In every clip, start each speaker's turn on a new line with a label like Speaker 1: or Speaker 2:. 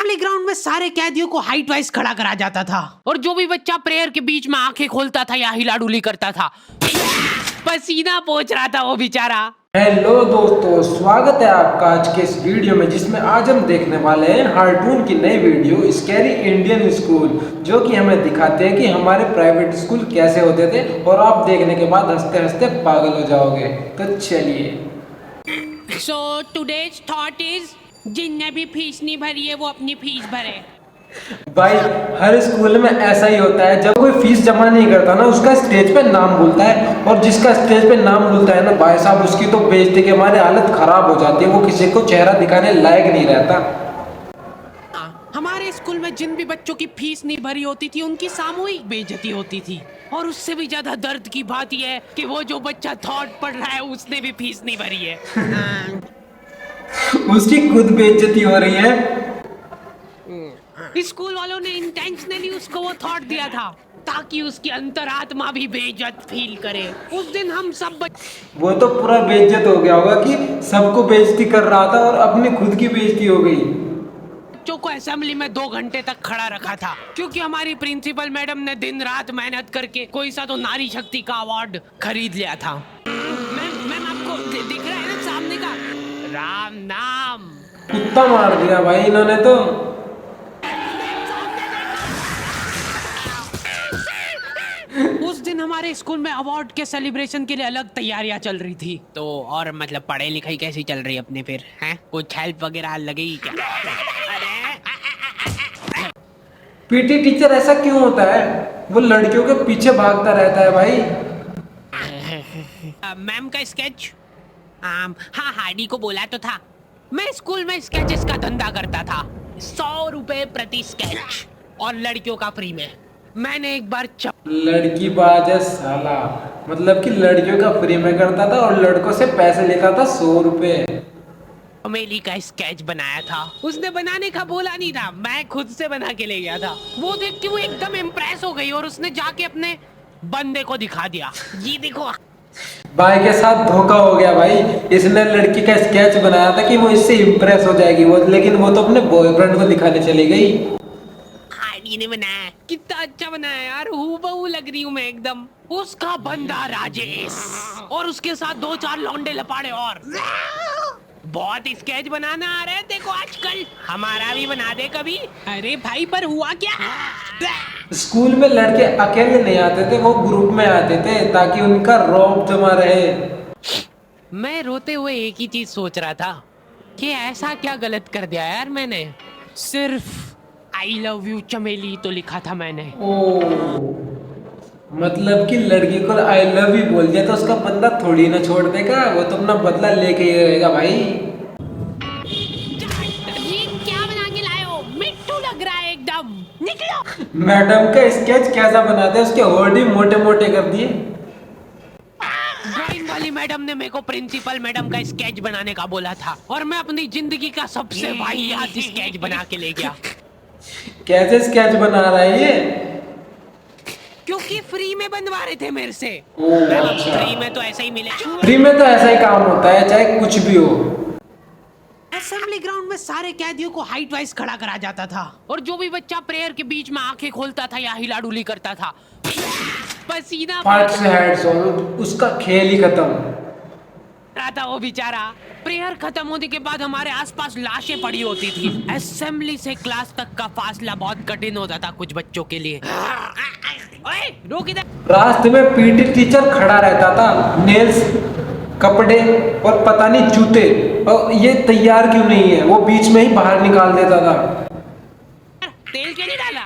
Speaker 1: Assembly ground में सारे कैदियों को हाइट वाइज खड़ा करा जाता था और जो भी बच्चा प्रेयर के बीच में आंखें खोलता था या हिला डुली करता था पसीना पोंछ रहा था वो बेचारा।
Speaker 2: हेलो दोस्तों, स्वागत है आपका आज के इस वीडियो में, जिसमें आज हम देखने वाले हैं कार्टून की नई वीडियो स्कैरी इंडियन स्कूल, जो कि हमें दिखाते हैं कि हमारे प्राइवेट स्कूल कैसे होते थे और आप देखने के बाद हंसते हंसते पागल हो जाओगे। तो चलिए।
Speaker 1: सो टुडेज थॉट इज जिनने भी फीस नहीं भरी है वो अपनी फीस भरे।
Speaker 2: भाई हर स्कूल में ऐसा ही होता है, जब कोई फीस जमा नहीं करता ना, उसका स्टेज पे नाम बोलता है, और जिसका स्टेज पे नाम बोलता है ना भाई साहब, उसकी तो बेइज्जती के हमारी हालत खराब हो जाती है, वो किसी को चेहरा दिखाने लायक नहीं रहता।
Speaker 1: हमारे स्कूल में जिन भी बच्चों की फीस नहीं भरी होती थी उनकी सामूहिक बेइज्जती होती थी, और उससे भी ज्यादा दर्द की बात यह है कि वो जो बच्चा थॉट पढ़ रहा है उसने भी फीस नहीं भरी है।
Speaker 2: उसकी खुद बेइज्जती हो रही है।
Speaker 1: स्कूल वालों ने इंटेंशनली उसको वो थॉट दिया था ताकि उसकी अंतरात्मा भी बेइज्जत फील करे। उस दिन हम सब
Speaker 2: वो तो पूरा बेइज्जत हो गया होगा कि सबको बेइज्जती कर रहा था और अपनी खुद की बेइज्जती हो गई।
Speaker 1: बच्चों को असेंबली में 2 घंटे तक खड़ा रखा था क्योंकि हमारी प्रिंसिपल मैडम ने दिन रात मेहनत करके कोई सा तो नारी शक्ति का अवार्ड खरीद लिया था। मैम आपको दिख रहा है ना सामने का राम नाम?
Speaker 2: कुत्ता मार दिया भाई इन्होंने तो।
Speaker 1: उस दिन हमारे स्कूल में अवार्ड के सेलिब्रेशन के लिए अलग तैयारियां चल रही थी। तो और मतलब पढ़ाई लिखाई कैसी चल रही है अपने फिर हैं? कुछ हेल्प वगैरह लगेगी क्या?
Speaker 2: पीटी टीचर ऐसा क्यों होता है? वो लड़कियों के पीछे भागता रहता है भाई।
Speaker 1: मैम का स्केच? हाँ, हार्डी को बोला तो था। मैं स्कूल में स्केचेस का धंधा करता था, 100 रुपए प्रति स्केच, और लड़कियों का फ्री में। मैंने एक बार
Speaker 2: लड़की बाज है साला, मतलब कि लड़कियों का फ्री में करता था और लड़कों से पैसे लेता था 100 रुपए।
Speaker 1: चमेली का स्केच बनाया था। उसने बनाने का बोला नहीं था, मैं खुद से बना के ले गया था। वो देख के वो एकदम इम्प्रेस हो गई और उसने जाके अपने बंदे को दिखा दिया, ये देखो।
Speaker 2: भाई के साथ धोखा हो गया भाई। इसने लड़की का स्केच बनाया था कि वो इससे इम्प्रेस हो जाएगी वो, लेकिन वो तो अपने बॉयफ्रेंड को दिखाने चली गई।
Speaker 1: हार्डी ने बनाया, कितना अच्छा बनाया यार, हूबहू लग रही हूँ मैं एकदम। उसका बंदा राजेश और उसके साथ 2-4 लौंडे लपाड़े और। बहुत स्केच बनाना आ रहा है देखो आजकल, हमारा भी बना दे कभी। अरे भाई पर हुआ क्या?
Speaker 2: स्कूल में लड़के अकेले नहीं आते थे, वो ग्रुप में आते थे ताकि उनका रौब जमा रहे।
Speaker 1: मैं रोते हुए एक ही चीज सोच रहा था कि ऐसा क्या गलत कर दिया यार मैंने। सिर्फ आई लव यू चमेली तो लिखा था मैंने।
Speaker 2: ओ मतलब कि लड़की को आई लव यू बोल दिया तो उसका बंदा थोड़ी ना छोड़ देगा, वो तो अपना बदला लेके ही रहेगा भाई।
Speaker 1: ये क्या बना के लाए हो? मिट्टू लग रहा है एकदम, निकलो।
Speaker 2: मैडम का स्केच कैसा बनाते हैं, उसके होठ ही मोटे मोटे कर दिए।
Speaker 1: ड्राइंग वाली मैडम ने मेरे को प्रिंसिपल मैडम का स्केच बनाने का बोला था और मैं अपनी जिंदगी का सबसे वाहियात स्केच बना के ले गया।
Speaker 2: कैसे स्केच बना रहा है ये?
Speaker 1: क्योंकि फ्री में बनवा रहे थे मेरे से।
Speaker 2: अच्छा।
Speaker 1: फ्री में तो ऐसा ही मिले।
Speaker 2: फ्री में तो ऐसा ही काम होता है, चाहे कुछ भी हो।
Speaker 1: असेंबली ग्राउंड में सारे कैदियों को हाइट वाइज खड़ा करा जाता था और जो भी बच्चा प्रेयर के बीच में आंखें खोलता था या हिला डुली करता था पसीना
Speaker 2: पार्ट से हेड्स और उसका खेल ही खत्म
Speaker 1: रहा था वो बेचारा। प्रेयर खत्म होने के बाद हमारे आसपास लाशें पड़ी होती थी। असेंबली से क्लास तक का फासला बहुत कठिन होता था कुछ बच्चों के लिए। ओए, रोक इधर।
Speaker 2: रास्ते में पीटी टीचर खड़ा रहता था, नेल्स, कपड़े और पता नहीं जूते, और ये तैयार क्यों नहीं है, वो बीच में ही बाहर निकाल देता था।
Speaker 1: तेल क्यों नहीं डाला?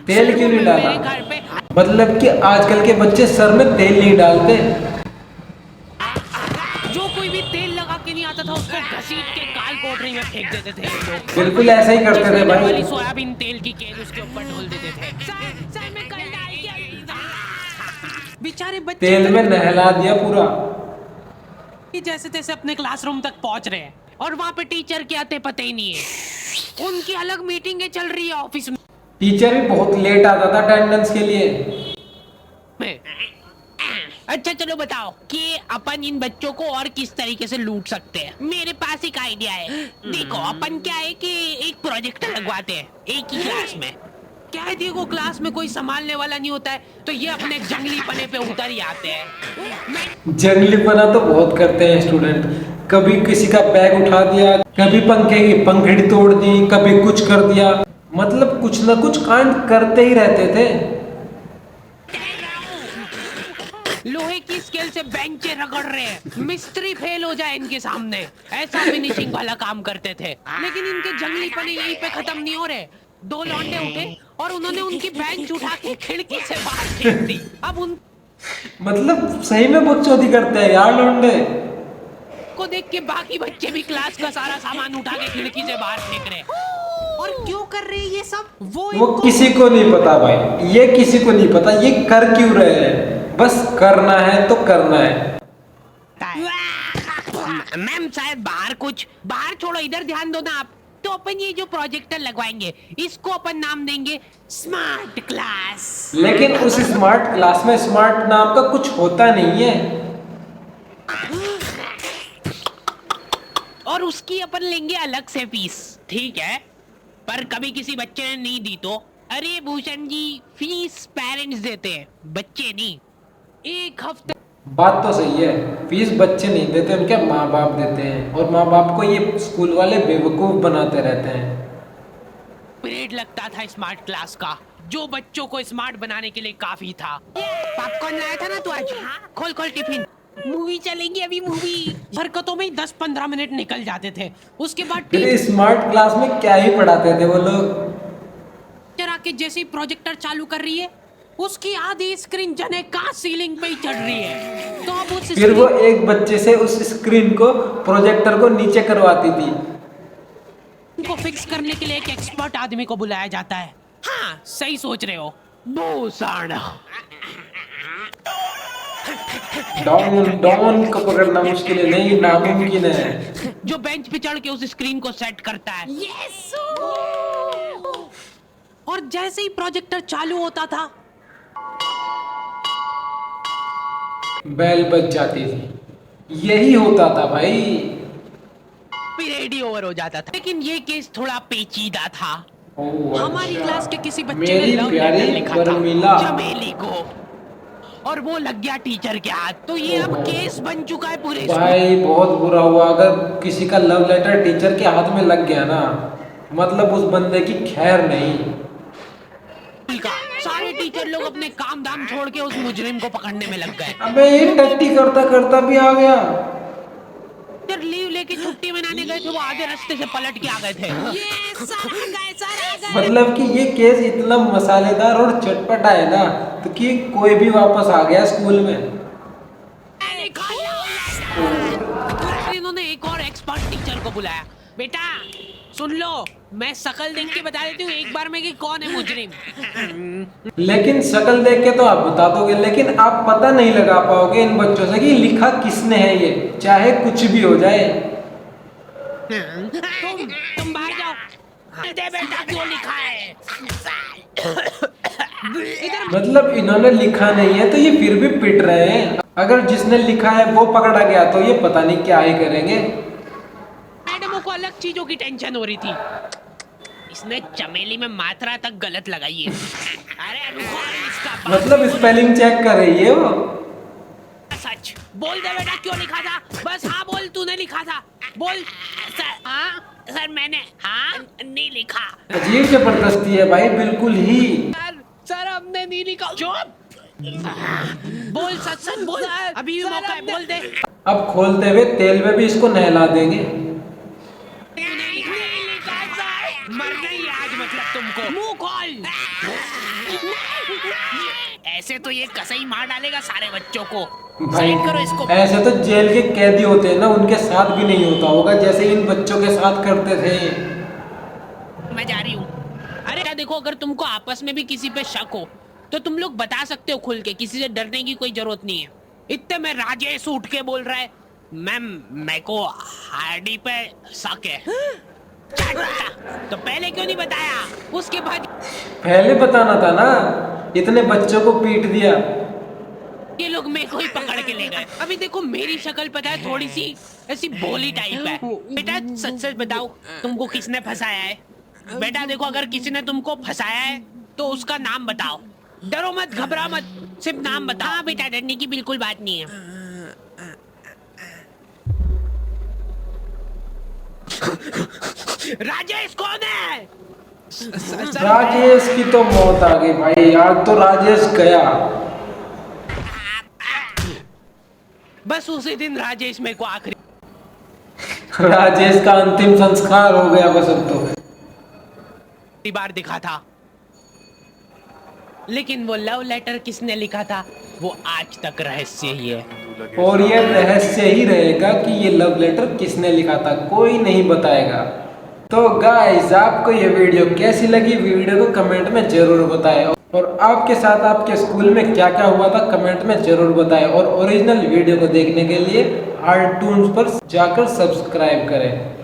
Speaker 2: तेल क्यों नहीं डाला?
Speaker 1: मेरे घर पे
Speaker 2: मतलब कि आजकल के बच्चे सर में तेल नहीं डालते।
Speaker 1: जो कोई भी तेल लगा के नहीं आता था उसको घसीट के काल कोठरी में फेंक देते थे लोग।
Speaker 2: बिल्कुल ऐसा ही करते थे भाई।
Speaker 1: वाली सोयाबीन तेल की केन उसके ऊपर ढोल देते थे। सर में कल डाल के बेचारे बच्चे
Speaker 2: तेल में नहला दिया पूरा।
Speaker 1: जैसे तैसे अपने क्लासरूम तक पहुंच रहे हैं और वहाँ पे टीचर के आते पता ही नहीं है। उनकी अलग मीटिंगें चल रही है ऑफिस में।
Speaker 2: टीचर भी बहुत लेट आता था अटेंडेंस के लिए।
Speaker 1: अच्छा चलो बताओ कि अपन इन बच्चों को और किस तरीके से लूट सकते हैं। मेरे पास एक आइडिया है। देखो अपन क्या है कि एक प्रोजेक्टर लगवाते हैं एक ही क्लास में। क्या है देखो क्लास में कोई संभालने वाला नहीं होता है तो ये अपने जंगली पने पे उतर ही आते हैं।
Speaker 2: जंगलीपना तो बहुत करते हैं स्टूडेंट। कभी किसी का बैग उठा दिया, कभी पंखे की पंखड़ी तोड़ दी, कभी कुछ कर दिया, मतलब कुछ ना कुछ कांड करते ही रहते थे।
Speaker 1: लोहे की स्केल से बेंचे रगड़ रहे हैं, मिस्त्री फेल हो जाए इनके सामने, ऐसा फिनिशिंग वाला काम करते थे। लेकिन इनके जंगलीपने यहीं पे खत्म नहीं हो रहे। 2 लौंडे उठे और उन्होंने उनकी बेंच उठा के खिड़की से बाहर फेंक दी। अब उन
Speaker 2: मतलब सही में बकचोदी करते हैं यार लौंडे।
Speaker 1: को देख के बाकी बच्चे भी क्लास का सारा सामान उठा के खिड़की से बाहर फेंक रहे हैं। और क्यों कर रहे हैं ये सब
Speaker 2: वो किसी को नहीं पता भाई, ये किसी को नहीं पता ये कर क्यों रहे हैं। बस करना है तो करना है।
Speaker 1: मैम शायद बाहर छोड़ो, इधर ध्यान दो ना आप। तो अपन ये जो प्रोजेक्टर लगवाएंगे इसको अपन नाम देंगे स्मार्ट क्लास।
Speaker 2: लेकिन उस स्मार्ट क्लास में स्मार्ट नाम का कुछ होता नहीं है।
Speaker 1: और उसकी अपन लेंगे अलग से फीस, ठीक है? पर कभी किसी बच्चे ने नहीं दी तो अरे भूषण जी फीस पेरेंट्स देते हैं, बच्चे नहीं। एक हफ्ते
Speaker 2: बात तो सही है, फीस बच्चे नहीं देते, उनके माँ बाप देते हैं। और माँ बाप को ये स्कूल वाले बेवकूफ बनाते रहते हैं।
Speaker 1: पीरियड लगता था स्मार्ट क्लास का जो बच्चों को स्मार्ट बनाने के लिए काफी था। पॉपकॉर्न लाया था ना तू आज? खोल खोल टिफिन, मूवी चलेंगी अभी। मूवी हरकतों में 10-15 मिनट निकल जाते थे। उसके बाद
Speaker 2: फिर स्मार्ट क्लास में क्या ही पढ़ाते थे वो लोग।
Speaker 1: जरा के जैसे ही प्रोजेक्टर चालू कर रही है उसकी आधी स्क्रीन जने का सीलिंग पे ही चढ़ रही है। तो अब उस
Speaker 2: फिर वो एक बच्चे से उस स्क्रीन को प्रोजेक्टर को नीचे करवाती थी।
Speaker 1: को फिक्स करने के लिए एक एक्सपर्ट आदमी को बुलाया जाता है। हाँ सही सोच रहे हो भूषण।
Speaker 2: डॉन को पकड़ना मुश्किल है, नहीं नामुमकिन है।
Speaker 1: जो बेंच पे चढ़ के उस स्क्रीन को सेट करता है। यस। और जैसे ही प्रोजेक्टर चालू होता था
Speaker 2: बेल बज जाती थी। यही होता था भाई।
Speaker 1: पीरियड ही ओवर हो जाता था। लेकिन ये केस थोड़ा पेचीदा था। हमारी
Speaker 2: अच्छा।
Speaker 1: क्लास के किसी बच्चे ने
Speaker 2: मेरी
Speaker 1: लव
Speaker 2: प्यारी
Speaker 1: लेटर लिखा
Speaker 2: बर्मिला
Speaker 1: था चमेली को, और वो लग गया टीचर के हाथ। तो ये अब केस बन चुका है पूरे
Speaker 2: भाई। बहुत बुरा हुआ अगर किसी का लव लेटर टीचर के हाथ में लग गया ना, मतलब उस बंदे की खैर नहीं।
Speaker 1: सारे टीचर लोग अपने काम धाम छोड़ के उस मुजरिम को पकड़ने में लग गए।
Speaker 2: अबे ये टट्टी करता करता भी आ गया।
Speaker 1: जब लीव लेके छुट्टी मनाने गए थे वो आधे रास्ते से पलट के आ गए थे।
Speaker 2: मतलब कि ये केस इतना मसालेदार और चटपटा है ना, तो कि कोई भी वापस आ गया स्कूल में।
Speaker 1: इन्होंने एक और एक्सपर्ट टीचर को बुलाया। बेटा सुन लो, मैं शक्ल देख के बता देती हूँ एक बार में कि कौन है मुजरिम।
Speaker 2: लेकिन शक्ल देख के तो आप बता दोगे, लेकिन आप पता नहीं लगा पाओगे इन बच्चों से कि लिखा किसने है ये, चाहे कुछ भी हो जाए।
Speaker 1: तुम बाहर जाओ। दे बेटा क्यों लिखा है?
Speaker 2: मतलब इन्होंने लिखा नहीं है तो ये फिर भी पिट रहे हैं। अगर जिसने लिखा है वो पकड़ा गया तो ये पता नहीं क्या ही करेंगे।
Speaker 1: मैडमों को अलग चीजों की टेंशन हो रही थी। इसने चमेली में मात्रा तक गलत लगाई है। अरे इसका
Speaker 2: मतलब स्पेलिंग चेक कर रही है वो।
Speaker 1: सच बोल दे बेटा क्यों लिखा था? बस हाँ बोल, तूने लिखा था बोल। सर हाँ सर मैंने हाँ नहीं लिखा।
Speaker 2: अजीब जबरदस्ती है भाई, बिल्कुल ही।
Speaker 1: सर हमने नहीं लिखा। चुप बोल, सच सच बोल, अभी भी मौका है, बोल दे।
Speaker 2: अब खोलते हुए तेल में भी इसको नहला देंगे।
Speaker 1: मर गई आज मतलब तुमको। मुंह खोल। ऐसे तो ये कसाई मार डालेगा सारे बच्चों को।
Speaker 2: भाई
Speaker 1: करो इसको।
Speaker 2: ऐसे तो जेल के कैदी होते हैं ना, उनके साथ भी नहीं होता होगा जैसे इन बच्चों के साथ करते थे।
Speaker 1: मैं जा रही हूँ। अरे देखो अगर तुमको आपस में भी किसी पे शक हो तो तुम लोग बता सकते हो खुल के, किसी से डरने की कोई जरूरत नहीं है। इतने में राजेश उठ के बोल रहा है मैम मेरे को हार्डी पे शक है। तो पहले क्यों नहीं बताया? उसके बाद
Speaker 2: पहले बताना था ना, इतने बच्चों को पीट दिया।
Speaker 1: ये लोग मेरे को ही पकड़ अभी देखो मेरी शक्ल पता है थोड़ी सी ऐसी भोली टाइप है। बेटा सच सच बताओ तुमको किसने फंसाया है? बेटा देखो अगर किसी ने तुमको फंसाया है तो उसका नाम बताओ। डरो मत, घबरा मत, सिर्फ नाम बताओ। हाँ बेटा डरने की बिल्कुल बात नहीं है। राजेश कौन है?
Speaker 2: राजेश की तो मौत आ गई भाई, आज तो राजेश गया।
Speaker 1: बस उसी दिन राजेश मेरे को आखिरी
Speaker 2: राजेश का अंतिम संस्कार हो गया बस अब तो।
Speaker 1: बार दिखा था, लेकिन वो लव लेटर किसने लिखा था वो आज तक रहस्य ही है।
Speaker 2: और ये रहस्य ही रहेगा कि ये लव लेटर किसने लिखा था, कोई नहीं बताएगा। तो गाइस आपको ये वीडियो कैसी लगी, वीडियो को कमेंट में जरूर बताएं। और आपके साथ आपके स्कूल में क्या क्या हुआ था कमेंट में जरूर बताएं। और ओरिजिनल वीडियो को देखने के लिए हार्टून्स पर जाकर सब्सक्राइब करें।